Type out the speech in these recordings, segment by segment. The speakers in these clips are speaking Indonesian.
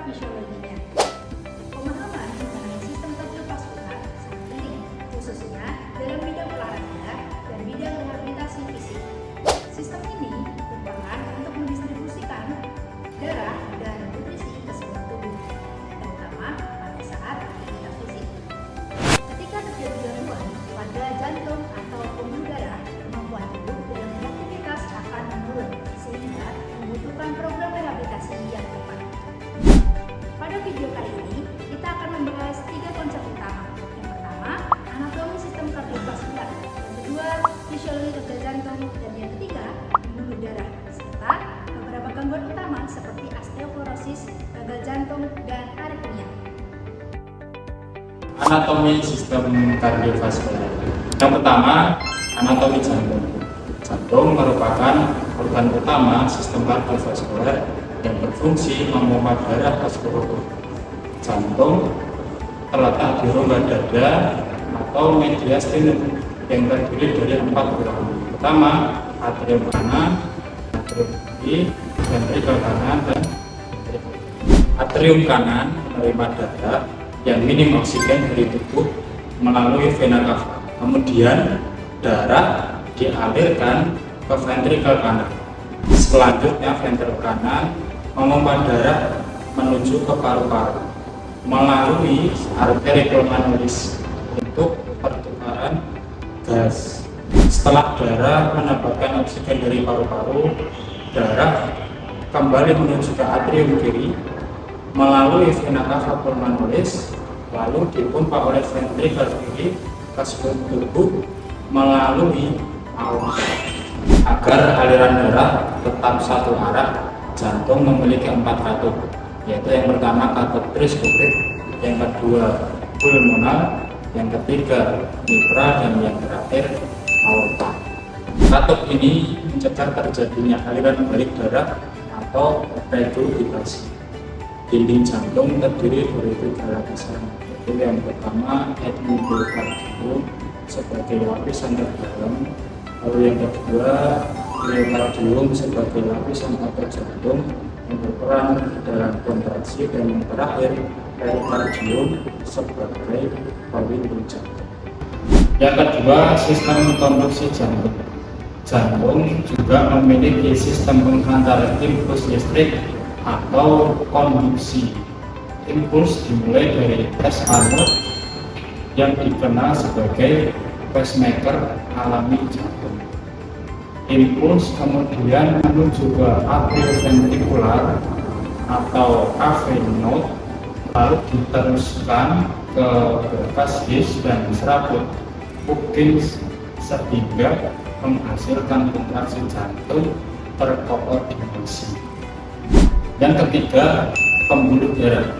fisiologinya. Pemahaman mengenai sistem kardiovaskular sangat penting, khususnya dalam bidang olahraga dan bidang rehabilitasi fisik. Sistem ini berperan untuk mendistribusikan darah dan nutrisi ke seluruh tubuh, terutama pada saat aktivitas fisik. Ketika terjadi gangguan pada jantung atau pembuluh darah, kemampuan tubuh dalam beraktivitas akan menurun, sehingga membutuhkan program rehabilitasi yang tepat. Pada video kali ini, kita akan membahas 3 konsep utama. Yang pertama, anatomi sistem kardiovaskular. Yang kedua, fisiologi kerja jantung. Dan yang ketiga, pembuluh darah. Serta beberapa gangguan utama seperti osteoporosis, gagal jantung, dan aritmia. Anatomi sistem kardiovaskular. Yang pertama, anatomi jantung. Jantung merupakan organ utama sistem kardiovaskular yang berfungsi memompa darah ke seluruh tubuh. Jantung terletak di rongga dada atau mediastinum yang terdiri dari 4 urat. Pertama, atrium kanan, atrium kiri, ventrikel kanan, dan atrium kanan menerima darah yang minim oksigen dari tubuh melalui vena cava. Kemudian darah dialirkan ke ventrikel kanan. Selanjutnya ventrikel kanan memompa darah menuju ke paru-paru melalui arteri pulmonalis untuk pertukaran gas. Setelah darah mendapatkan oksigen dari paru-paru, darah kembali menuju ke atrium kiri melalui vena cava pulmonalis, lalu dipompa oleh ventrikel kiri ke seluruh tubuh melalui aorta. Agar aliran darah tetap satu arah, jantung memiliki 4 katup, yaitu yang pertama katup triskopik, yang kedua pulmonal, yang ketiga mitral, dan yang terakhir aorta. Katup ini mencegah terjadinya aliran balik darah atau regurgitasi. Dinding jantung terdiri dari 3 lapisan, yaitu yang pertama endokardium sebagai lapisan terdalam, lalu yang kedua myokardium sebagai lapisan otot jantung yang berperan dalam kontraksi, dan yang terakhir perikardium sebagai pelindung jantung. Yang kedua, sistem konduksi jantung. Jantung juga memiliki sistem penghantar impuls listrik atau konduksi. Impuls dimulai dari tes anode yang dikenal sebagai pacemaker alami jantung. Impuls kemudian menuju ke atrioventrikular atau AV node, lalu diteruskan ke berkas his dan serabut Purkinje sehingga menghasilkan kontraksi jantung terkoordinasi. Yang ketiga, pembuluh darah.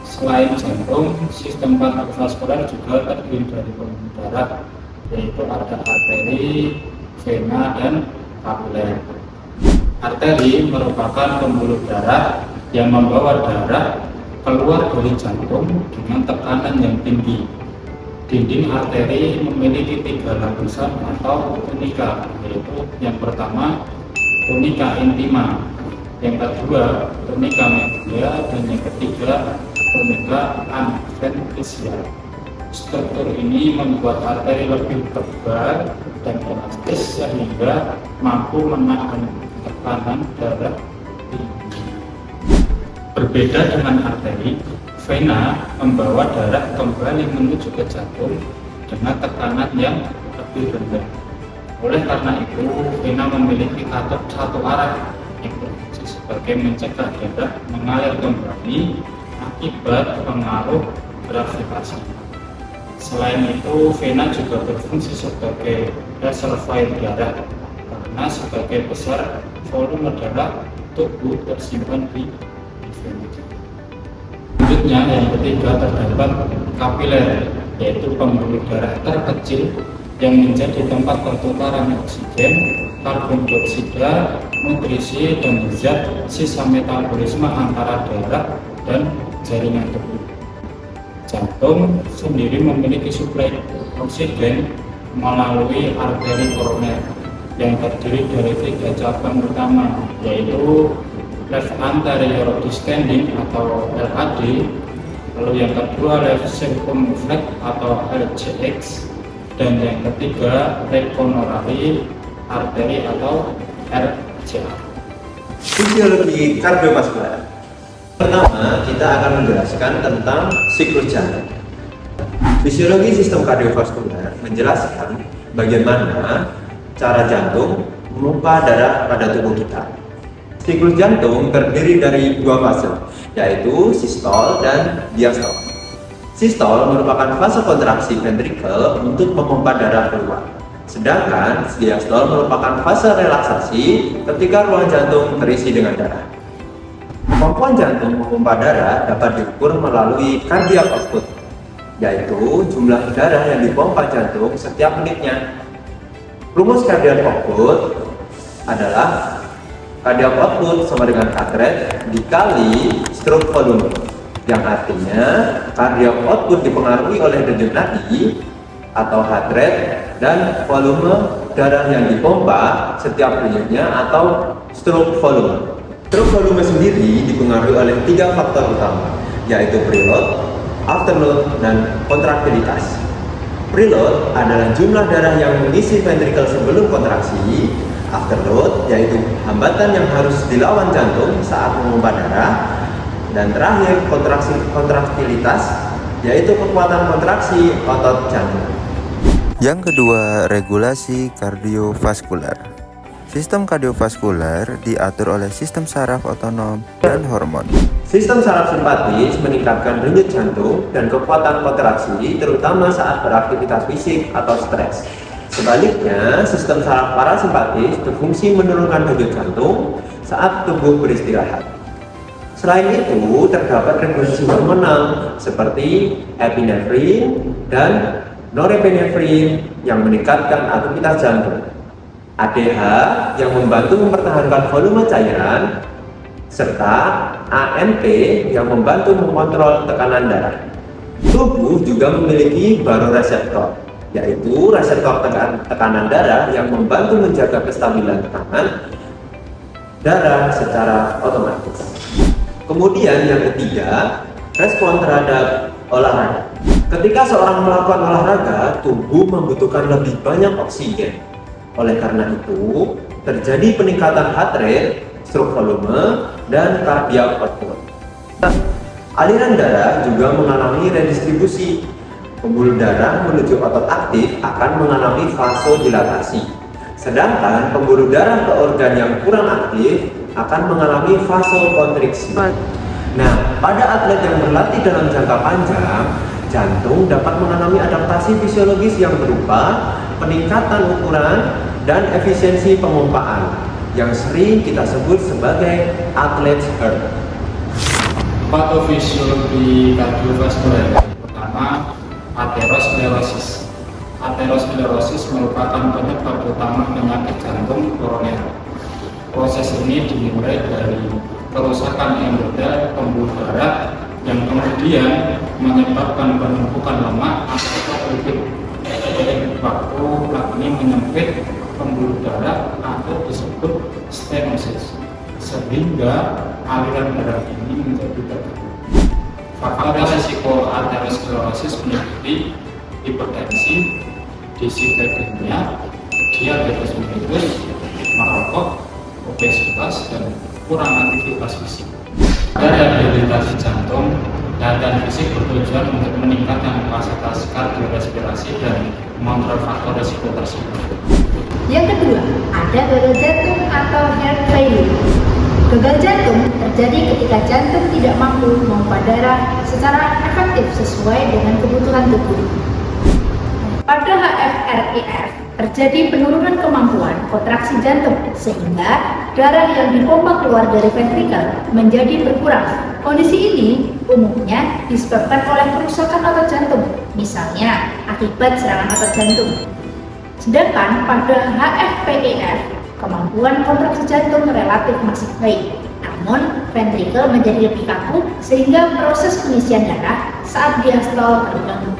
Selain jantung, sistem kardiovaskular juga terdiri dari pembuluh darah, yaitu ada arteri, vena, dan kapiler. Arteri merupakan pembuluh darah yang membawa darah keluar dari jantung dengan tekanan yang tinggi. Dinding arteri memiliki 3 lapisan atau tunika, yaitu yang pertama tunika intima, yang kedua tunika media, dan yang ketiga tunika adventitial. Struktur ini membuat arteri lebih tebal dan elastis sehingga mampu menahan tekanan darah tinggi. Berbeda dengan arteri, vena membawa darah kembali menuju ke jantung dengan tekanan yang lebih rendah. Oleh karena itu, vena memiliki katup satu arah yang berfungsi sebagai mencegah darah mengalir kembali akibat pengaruh gravitasi. Selain itu, vena juga berfungsi sebagai reservoir darah karena sebagai besar volume darah tubuh tersimpan di vena. Selanjutnya, yang ketiga, terdapat kapiler, yaitu pembuluh darah terkecil yang menjadi tempat pertukaran oksigen, karbon dioksida, nutrisi, dan zat sisa metabolisme antara darah dan jaringan tubuh. Jantung sendiri memiliki suplai oksigen melalui arteri koroner yang terdiri dari 3 cabang utama, yaitu left anterior descending atau LAD, lalu yang kedua left circumflex atau LCX, dan yang ketiga right coronary artery atau RCA. Fisiologi kardiovaskuler. Pertama, kita akan menjelaskan tentang siklus jantung. Fisiologi sistem kardiovaskuler menjelaskan bagaimana cara jantung memompa darah pada tubuh kita. Siklus jantung terdiri dari dua fase, yaitu sistol dan diastol. Sistol merupakan fase kontraksi ventrikel untuk memompa darah keluar. Sedangkan diastol merupakan fase relaksasi ketika ruang jantung terisi dengan darah. Kemampuan jantung memompa darah dapat diukur melalui cardiac output, yaitu jumlah darah yang dipompa jantung setiap menitnya. Rumus cardiac output adalah cardiac output sama dengan heart rate dikali stroke volume, yang artinya cardiac output dipengaruhi oleh denyut nadi atau heart rate dan volume darah yang dipompa setiap denyutnya atau stroke volume. Stroke volume sendiri dipengaruhi oleh tiga faktor utama, yaitu preload, afterload, dan kontraktilitas. Preload adalah jumlah darah yang mengisi ventrikel sebelum kontraksi. Afterload yaitu hambatan yang harus dilawan jantung saat memompa darah. Dan terakhir kontraktilitas yaitu kekuatan kontraksi otot jantung. Yang kedua, regulasi kardiovaskuler. Sistem kardiovaskuler diatur oleh sistem saraf otonom dan hormon. Sistem saraf simpatis meningkatkan denyut jantung dan kekuatan kontraksi terutama saat beraktivitas fisik atau stres. Sebaliknya, sistem saraf parasimpatis berfungsi menurunkan denyut jantung saat tubuh beristirahat. Selain itu, terdapat regulasi hormonal seperti epinefrin dan norepinefrin yang meningkatkan aktivitas jantung. ADH yang membantu mempertahankan volume cairan, serta AMP yang membantu mengontrol tekanan darah. Tubuh juga memiliki baroreseptor, yaitu reseptor tekanan darah yang membantu menjaga kestabilan tekanan darah secara otomatis. Kemudian yang ketiga, respon terhadap olahraga. Ketika seorang melakukan olahraga, tubuh membutuhkan lebih banyak oksigen. Oleh karena itu, terjadi peningkatan heart rate, stroke volume, dan cardiac output. Aliran darah juga mengalami redistribusi. Pembuluh darah menuju otot aktif akan mengalami vasodilatasi. Sedangkan pembuluh darah ke organ yang kurang aktif akan mengalami vasokonstriksi. Nah, pada atlet yang berlatih dalam jangka panjang, jantung dapat mengalami adaptasi fisiologis yang berupa peningkatan ukuran dan efisiensi pemompaan yang sering kita sebut sebagai atlet heart. Patofisiologi kardiovaskuler. Pertama, aterosklerosis. Aterosklerosis merupakan penyebab utama penyakit jantung koroner. Proses ini dimulai dari kerusakan endodel pembuluh darah yang kemudian menyebabkan penumpukan lemak atau lipid. Waktu ini menyempit pembuluh darah atau disebut stenosis, sehingga aliran darah ini menjadi terganggu. Faktor resiko aterosklerosis meliputi hipertensi, dislipidemia, diabetes mellitus, merokok, obesitas, dan kurang aktivitas fisik. Rehabilitasi jantung dan fisik bertujuan untuk meningkatkan kapasitas kardiorespirasi dan mengontrol faktor resiko tersebut. Yang kedua, ada gagal jantung atau heart failure. Gagal jantung terjadi ketika jantung tidak mampu memompa darah secara efektif sesuai dengan kebutuhan tubuh. Pada HFrEF terjadi penurunan kemampuan kontraksi jantung sehingga darah yang dipompa keluar dari ventrikel menjadi berkurang. Kondisi ini umumnya disebabkan oleh kerusakan otot jantung, misalnya akibat serangan otot jantung. Sedangkan pada HFpEF, kemampuan kontraksi jantung relatif masih baik, namun ventrikel menjadi lebih kaku sehingga proses pengisian darah saat diastol terganggu.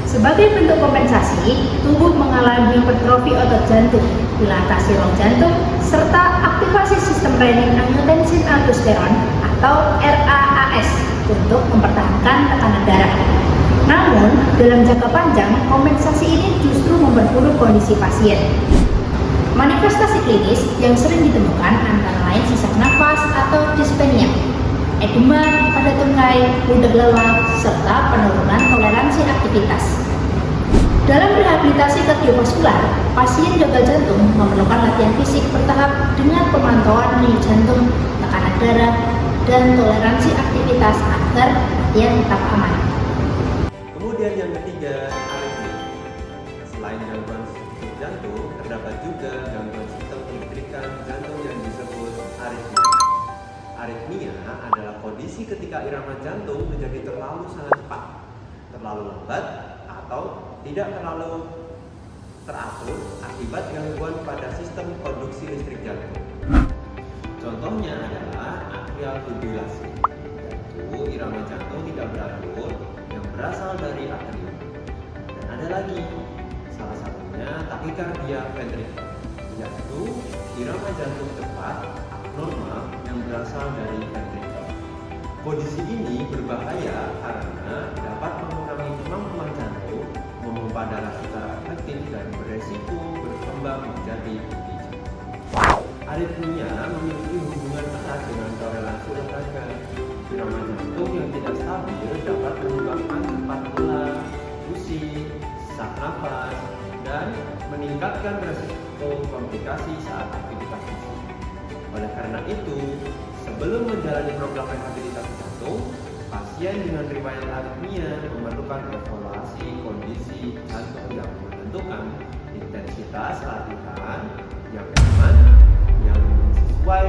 Sebagai bentuk kompensasi, tubuh mengalami hipertrofi otot jantung, dilatasi rong jantung, serta aktivasi sistem renin-angiotensin-aldosteron atau RAAS untuk mempertahankan tekanan darah. Namun, dalam jangka panjang, kompensasi ini justru memperburuk kondisi pasien. Manifestasi klinis yang sering ditemukan antara lain sesak nafas atau dyspnea, edema pada tungkai, mudah lelah, serta penurunan toleransi aktivitas. Dalam rehabilitasi kardiovaskular, pasien gagal jantung memerlukan latihan fisik bertahap dengan pemantauan denyut jantung, tekanan darah, dan toleransi aktivitas agar latihan tetap aman. Kemudian yang ketiga, aritmia. Selain gangguan sistem jantung, terdapat juga gangguan sistem kelistrikan jantung yang disebut aritmia. Aritmia adalah kondisi ketika irama jantung menjadi terlalu sangat cepat, terlalu lambat, atau tidak terlalu teratur akibat gangguan pada sistem konduksi listrik jantung. Contohnya adalah atrial fibrilasi, yaitu irama jantung tidak beratur yang berasal dari atrium. Dan ada lagi, salah satunya takikardia ventrikel, yaitu irama jantung cepat abnormal yang berasal dari ventrikel. Kondisi ini berbahaya karena dapat mengurangi kemampuan jantung memompa darah secara efektif dan beresiko berkembang menjadi henti jantung. Aritmia memiliki hubungan erat dengan toleransi olahraga. Irama jantung yang tidak stabil dapat menyebabkan cepat lelah, pusing, sesak nafas, dan meningkatkan resiko komplikasi saat aktivitas fisik. Oleh karena itu, sebelum menjalani program rehabilitasi jantung, pasien dengan riwayat aritmia memerlukan evaluasi kondisi jantung yang menentukan intensitas latihan yang aman, yang sesuai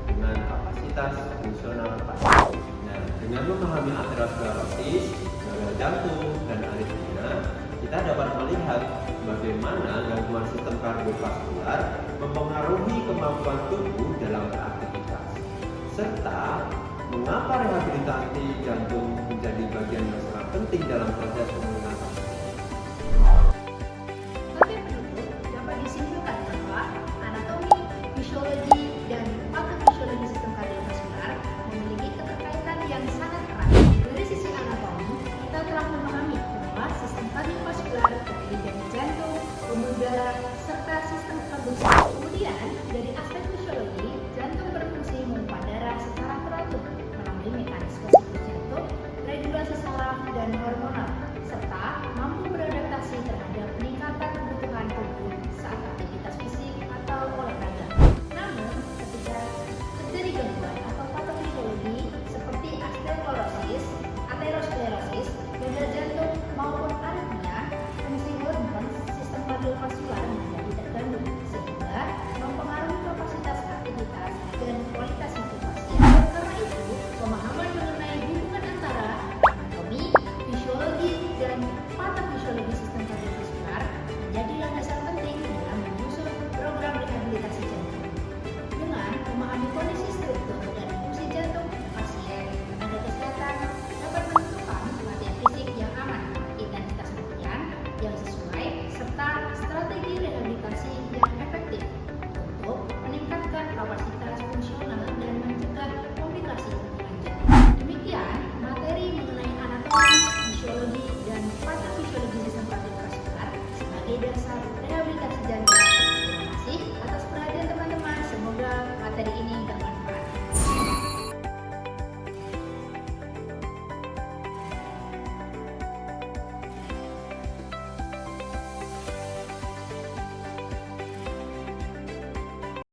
dengan kapasitas fungsional pasien. Nah, dengan memahami aterosklerosis, gagal jantung, dan aritmia, kita dapat melihat bagaimana gangguan sistem kardiovaskular mempengaruhi kemampuan tubuh dalam beraktivitas, serta mengapa rehabilitasi jantung menjadi bagian yang sangat penting dalam proses pemulihan pasien. Sebagai penutup, dapat disimpulkan bahwa anatomi, fisiologi, dan patofisiologi sistem kardiovaskular memiliki keterkaitan yang sangat erat. Dari sisi anatomi, kita telah memahami bahwa sistem kardiovaskular terdiri dari jantung, pembuluh darah, serta sistem konduksi. Kemudian, dari aspek fisiologi, jantung berfungsi memompa darah secara teratur melalui mekanisme siklus jantung, regulasi saraf, dan hormonal, serta mampu beradaptasi terhadap peningkatan kebutuhan tubuh saat aktivitas fisik atau olahraga. Namun, ketika terjadi gangguan atau patofisiologi seperti aterosklerosis, gagal jantung maupun aritmia, fungsi hormon sistem kardiovaskular menjadi terganggu sehingga mempengaruhi kapasitas aktivitas dan kualitas hidup pasien. Karena itu, pemahaman mengenai hubungan antara anatomi, fisiologi, dan patofisiologi sistem kardiovaskular menjadi landasan penting dalam menyusun program rehabilitasi jantung. Dengan memahami kondisi struktur dan fungsi jantung pasien, tenaga kesehatan dapat menentukan latihan fisik yang aman, intensitas latihan yang sesuai, serta strategi rehabilitasi yang efektif untuk meningkatkan kapasitas fungsional dan mencegah komplikasi lebih lanjut. Demikian materi mengenai anatomi, fisiologi, dan patofisiologi sistem kardiovaskular sebagai dasar rehabilitasi jantung. Terima kasih atas perhatian teman-teman. Semoga materi ini